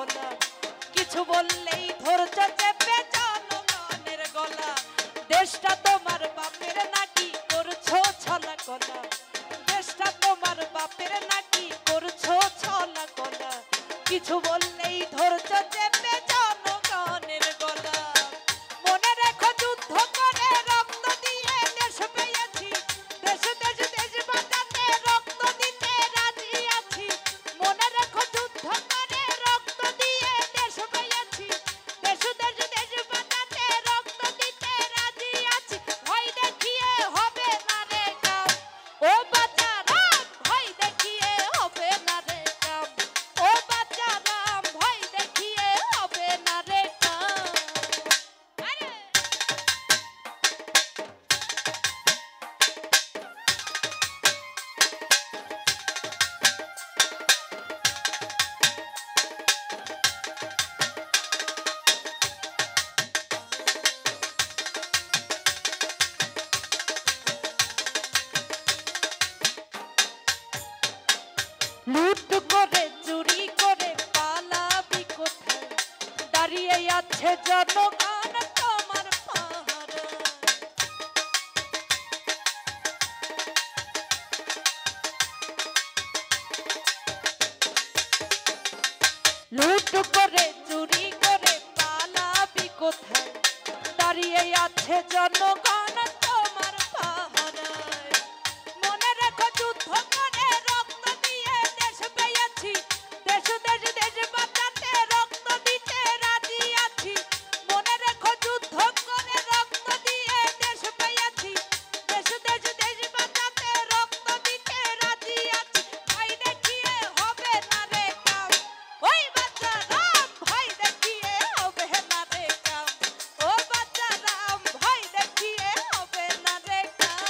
গলা কিছু বললেই ধরছ চেপে জনগণের গলা দেশটা তোমার বাপের নাকি করছো ছলা গলা দেশটা তোমার বাপের নাকি করছো ছলা গলা কিছু বললেই ধরছ চেপে জনগণের গলা মনে রেখো যুদ্ধ করে রক্ত দিয়ে দেশ পেয়েছি দেশ দেশ দেশ বাঁচাতে রক্ত দিতে রাজি আছি মনে রেখো যুদ্ধ করে রক্ত দিয়ে দেশ পেয়েছি দেশ দেশ দেশ বাঁচাতে রক্ত দিতে রাজি আছি ভয় দেখিয়ে হবে না রে কাম ও বাচ্চারাম ভয় দেখিয়ে হবে না রে কাম ও বাচ্চারাম ভয় দেখিয়ে হবে না রে কাম লুট করে চুরি করে পালাবি কোথায় দাঁড়িয়ে আছে জনগণ তোমার পাহারা লুট করে চুরি করে পালাবি কোথায় দাঁড়িয়ে আছে জনগণ তোমার পাহারায় মনে রেখো যুদ্ধ করে রক্ত দিয়ে দেশ পেয়েছি দেশ দেশ দেশ বাঁচাতে রক্ত দিতে রাজি আছি মনে রেখো যুদ্ধ করে রক্ত দিয়ে দেশ পেয়েছি দেশ দেশ দেশ বাঁচাতে রক্ত দিতে রাজি আছি ভয় দেখিয়ে হবে না রে কাম ওই বাচ্চারাম ভয় দেখিয়ে হবে না রে কাম ও বাচ্চারাম ভয় দেখিয়ে হবে না রে কাম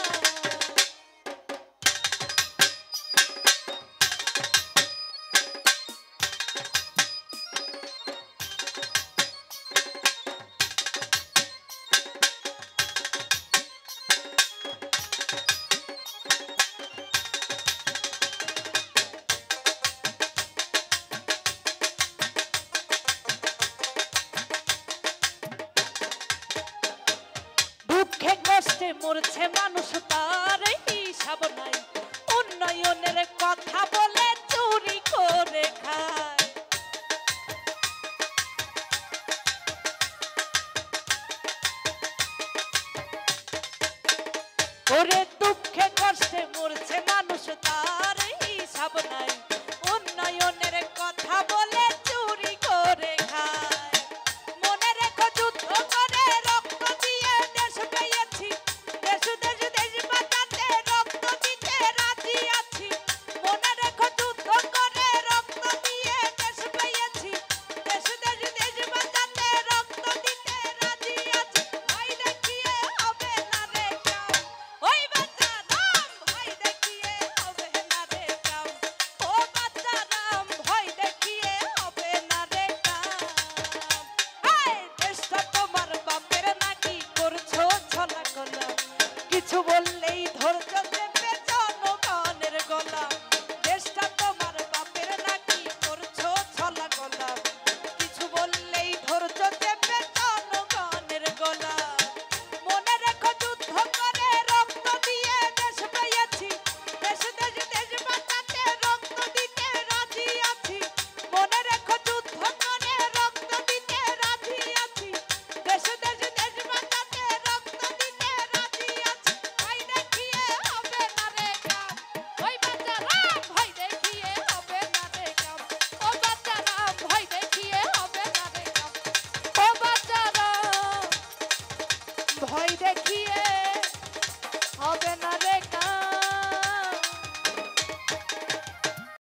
দুঃখে কষ্টে মরছে মানুষ তার হিসাব নাই উন্নয়নের কথা বলে চুরি করে খায় ওরে দুঃখে কষ্টে মরছে মানুষ তার হিসাব নাই উন্নয়নের কথা বলে চুরি করে খায় মনে রেখো যুদ্ধ করে রক্ত দিয়ে দেশ পেয়েছি দেশ দেশ দেশ বাঁচাতে রক্ত দিতে রাজি আছি মনে রেখো যুদ্ধ করে রক্ত দিয়ে দেশ পেয়েছি দেশ দেশ দেশ বাঁচাতে রক্ত দিতে রাজি আছি ভয় দেখিয়ে হবে না রে কাম ওই বাচ্চারাম ভয় দেখিয়ে হবে না রে কাম ও বাচ্চারাম ভয় দেখিয়ে হবে না রে কাম এই দেশটা তোমার বাপের নাকি করছো ছলা গলা কিছু বললেই ধরছ চেপে জনগণের গলা দেশটা তোমার বাপের নাকি করছো ছলা গলা কিছু বললেই ধরছ চেপে জনগণের গলা মনে রেখো যুদ্ধ করে রক্ত দিয়ে দেশ পেয়েছি দেশ দেশ দেশ বাঁচাতে রক্ত দিতে রাজি আছি মনে রেখো যুদ্ধ করে রক্ত দিতে রাজি আছি দেশ দেশ দেশ বাঁচাতে রক্ত দিতে রাজি আছি ভয় দেখিয়ে হবে না রে কাম ওই বাচ্চারাম ভয় দেখিয়ে হবে না রে কাম ও বাচ্চারাম ভয় দেখিয়ে হবে না রে কাম ও বাচ্চারাম ভয় দেখিয়ে হবে না রে